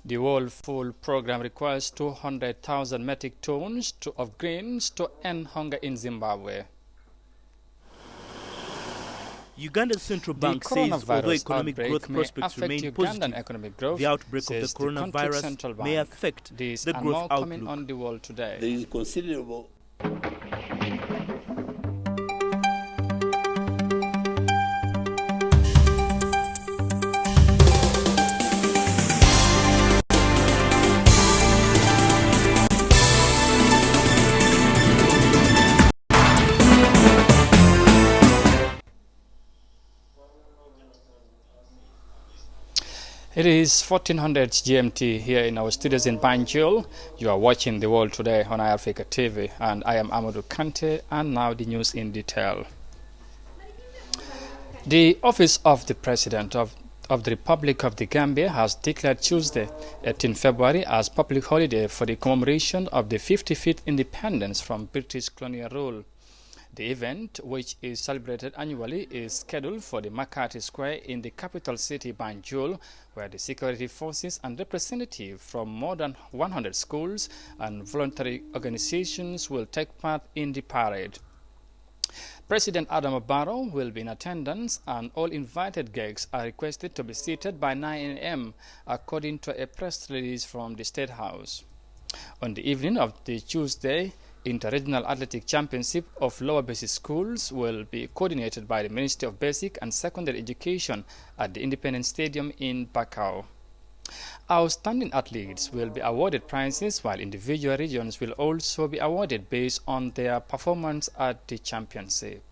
The World Food Program requires 200,000 metric tons of grains to end hunger in Zimbabwe. Uganda's central bank says although economic growth prospects remain positive, the outbreak of the coronavirus may affect the growth outlook. On the world today. There is considerable It is 1400 GMT here in our studios in Banjul. You are watching The World Today on iAfrica TV, and I am Amadou Kante, and now the news in detail. The Office of the President of the Republic of the Gambia has declared Tuesday, 18 February, as public holiday for the commemoration of the 55th independence from British colonial rule. The event, which is celebrated annually, is scheduled for the McCarthy Square in the capital city, Banjul, where the security forces and representatives from more than 100 schools and voluntary organizations will take part in the parade. President Adhanom will be in attendance, and all invited guests are requested to be seated by 9 a.m., according to a press release from the State House. On the evening of the Tuesday, Interregional Athletic Championship of Lower Basic Schools will be coordinated by the Ministry of Basic and Secondary Education at the Independence Stadium in Bakau. Outstanding athletes will be awarded prizes, while individual regions will also be awarded based on their performance at the championship.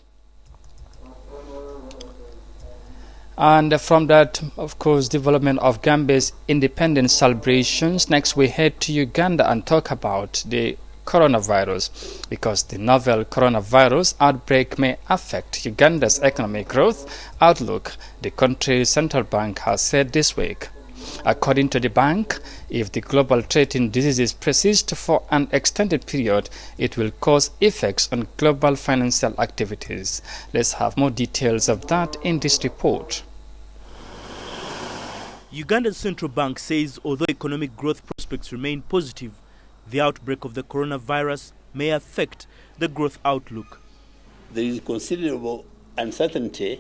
And from that, of course, development of Gambia's independence celebrations, next we head to Uganda and talk about the coronavirus, because the novel coronavirus outbreak may affect Uganda's economic growth outlook, the country's central bank has said this week. According to the bank, if the global threatening diseases persist for an extended period, it will cause effects on global financial activities. Let's have more details of that in this report. Uganda's central bank says although economic growth prospects remain positive, the outbreak of the coronavirus may affect the growth outlook. There is considerable uncertainty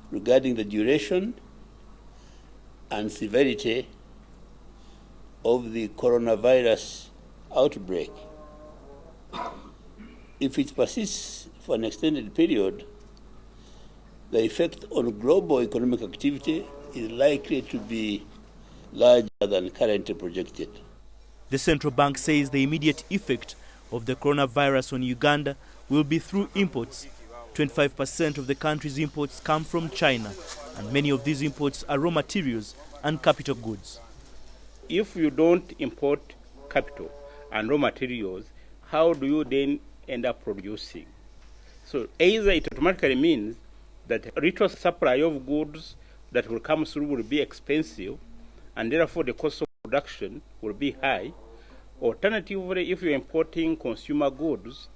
regarding the duration and severity of the coronavirus outbreak. If it persists for an extended period, the effect on global economic activity is likely to be larger than currently projected. The central bank says the immediate effect of the coronavirus on Uganda will be through imports. 25% of the country's imports come from China, and many of these imports are raw materials and capital goods. If you don't import capital and raw materials, how do you then end up producing? So either it automatically means that a little supply of goods that will come through will be expensive, and therefore the cost of production will be high. Alternatively, if you're importing consumer goods,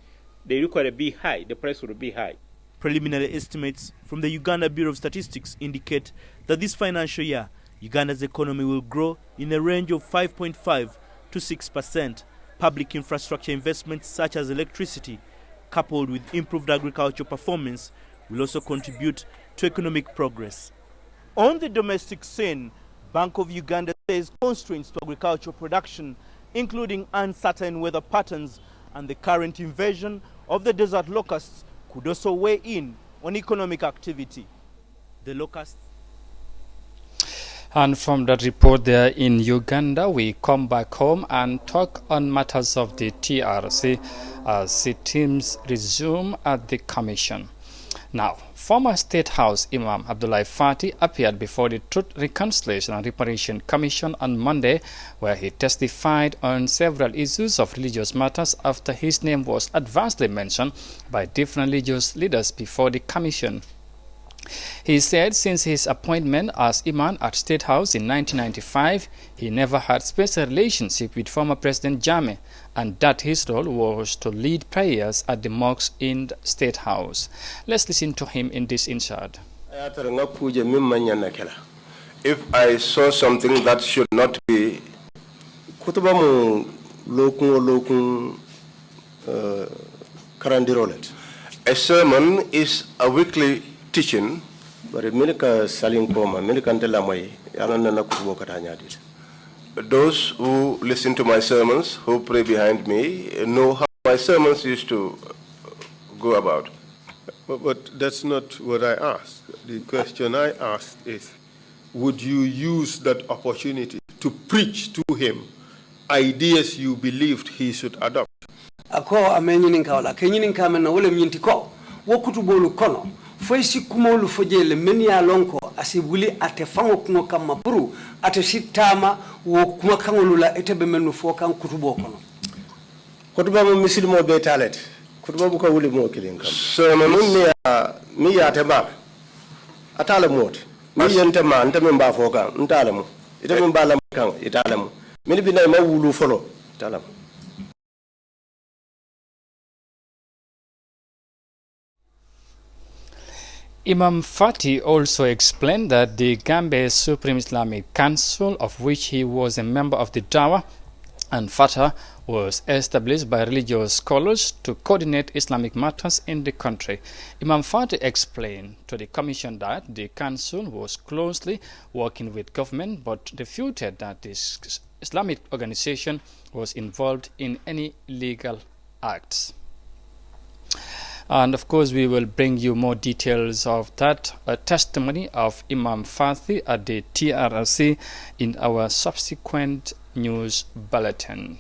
they require be high, the price will be high. Preliminary estimates from the Uganda Bureau of Statistics indicate that this financial year, Uganda's economy will grow in a range of 5.5 to 6%. Public infrastructure investments such as electricity, coupled with improved agricultural performance, will also contribute to economic progress. On the domestic scene, Bank of Uganda says constraints to agricultural production, including uncertain weather patterns and the current invasion of the desert locusts, could also weigh in on economic activity. The locusts. And from that report there in Uganda, we come back home and talk on matters of the DRC as the teams resume at the commission. Now, former State House Imam Abdullahi Fati appeared before the Truth, Reconciliation and Reparation Commission on Monday, where he testified on several issues of religious matters after his name was adversely mentioned by different religious leaders before the commission. He said since his appointment as Imam at State House in 1995, he never had special relationship with former President Jammeh, and that his role was to lead prayers at the mosques in the State House. Let's listen to him in this insert. if I saw something that should not be, a sermon is a weekly teaching. Those who listen to my sermons, who pray behind me, know how my sermons used to go about. But that's not what I asked. The question I asked is, would you use that opportunity to preach to him ideas you believed he should adopt? Ako amenyinin kawla kenyinin kamena wala myinti ko wokutu bolu kono foisi kumolu fojele menia lonko asibuli atefango kungo kama puru atesitama wo kuma kangolula etebe menu fokan kutubo kono kutuba mo misilimo be talet kutuba bu ko wuli mo kilin kam sermons mi ya teba atala mot mi yente ma ntame mba fokan ntalamo itame mba lam kan italamo mi bi nay ma wulu folo talam. Imam Fati also explained that the Gambia Supreme Islamic Council, of which he was a member of the Dawah and Fatah, was established by religious scholars to coordinate Islamic matters in the country. Imam Fati explained to the commission that the council was closely working with government, but refuted that this Islamic organization was involved in any illegal acts. And of course, we will bring you more details of that testimony of Imam Fati at the DRC in our subsequent news bulletin.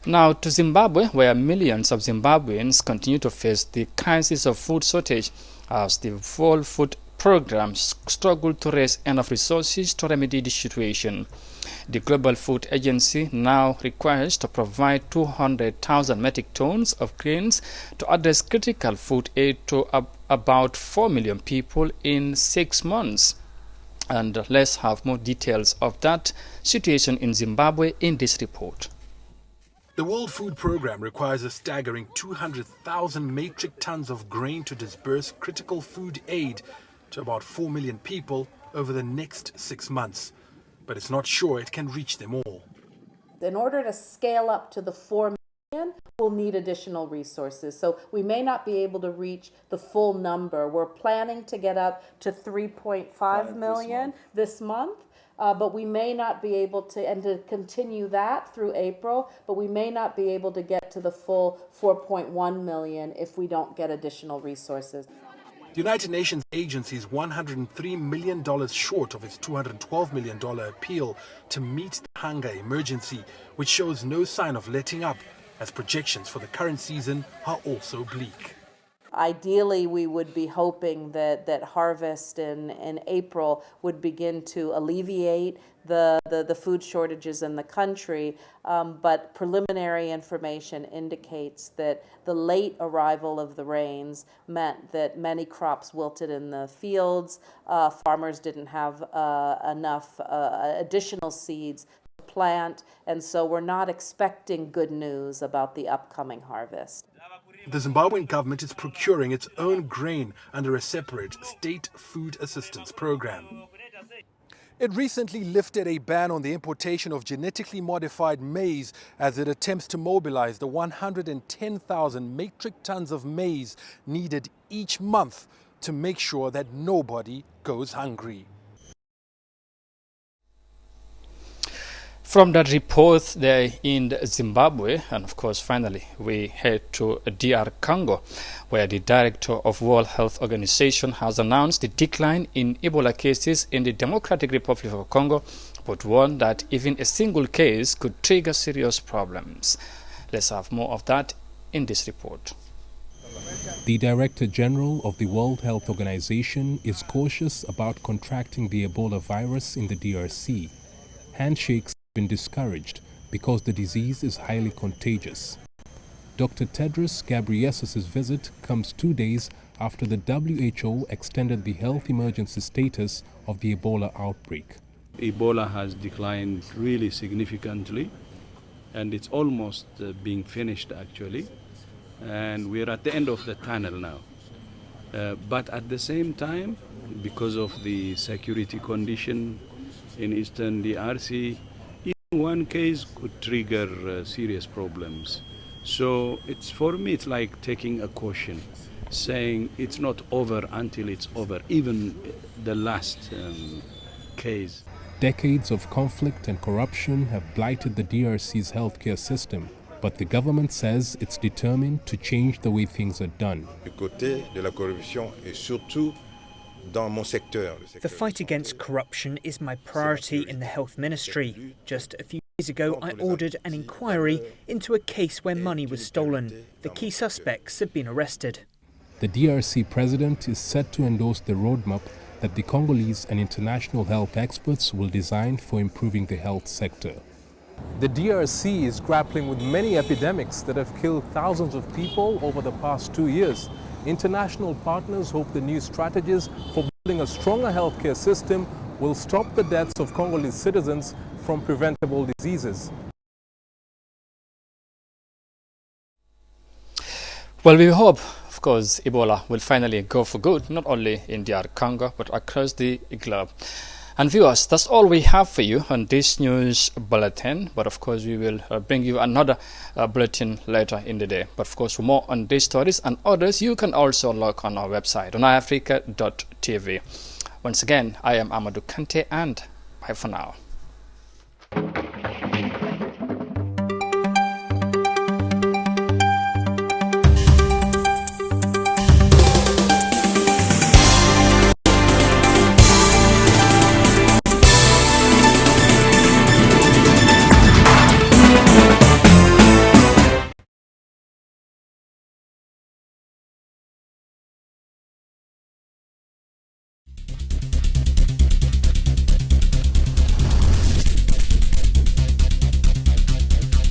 Now to Zimbabwe, where millions of Zimbabweans continue to face the crisis of food shortage as the World Food Programme struggle to raise enough resources to remedy the situation. The Global Food Agency now requires to provide 200,000 metric tons of grains to address critical food aid to about 4 million people in 6 months. And let's have more details of that situation in Zimbabwe in this report. The World Food Programme requires a staggering 200,000 metric tons of grain to disburse critical food aid to about 4 million people over the next 6 months. But it's not sure it can reach them all. In order to scale up to the 4 million, we'll need additional resources. So we may not be able to reach the full number. We're planning to get up to 3.5 million this month. But we may not be able to, and to continue that through April, but we may not be able to get to the full 4.1 million if we don't get additional resources. The United Nations agency is $103 million short of its $212 million appeal to meet the hunger emergency, which shows no sign of letting up, as projections for the current season are also bleak. Ideally, we would be hoping that harvest in April would begin to alleviate the food shortages in the country, but preliminary information indicates that the late arrival of the rains meant that many crops wilted in the fields. Farmers didn't have enough additional seeds to plant, and so we're not expecting good news about the upcoming harvest. The Zimbabwean government is procuring its own grain under a separate state food assistance program. It recently lifted a ban on the importation of genetically modified maize as it attempts to mobilize the 110,000 metric tons of maize needed each month to make sure that nobody goes hungry. From that report there in Zimbabwe, and of course finally we head to DR Congo, where the director of World Health Organization has announced the decline in Ebola cases in the Democratic Republic of Congo, but warned that even a single case could trigger serious problems. Let's have more of that in this report. The Director General of the World Health Organization is cautious about contracting the Ebola virus in the DRC. Handshakes been discouraged because the disease is highly contagious. Dr. Tedros Ghebreyesus' visit comes 2 days after the WHO extended the health emergency status of the Ebola outbreak. Ebola has declined really significantly, and it's almost being finished actually, and we're at the end of the tunnel now. But at the same time, because of the security condition in Eastern DRC. Even one case could trigger serious problems. So for me, it's like taking a caution, saying it's not over until it's over, even the last case. Decades of conflict and corruption have blighted the DRC's healthcare system, but the government says it's determined to change the way things are done. The fight against corruption is my priority in the health ministry. Just a few days ago, I ordered an inquiry into a case where money was stolen. The key suspects have been arrested. The DRC president is set to endorse the roadmap that the Congolese and international health experts will design for improving the health sector. The DRC is grappling with many epidemics that have killed thousands of people over the past 2 years. International partners hope the new strategies for building a stronger healthcare system will stop the deaths of Congolese citizens from preventable diseases. Well, we hope, of course, Ebola will finally go for good, not only in DR Congo, but across the globe. And viewers, that's all we have for you on this news bulletin. But of course, we will bring you another bulletin later in the day. But of course, for more on these stories and others, you can also log on our website on iafrica.tv. Once again, I am Amadou Kante, and bye for now.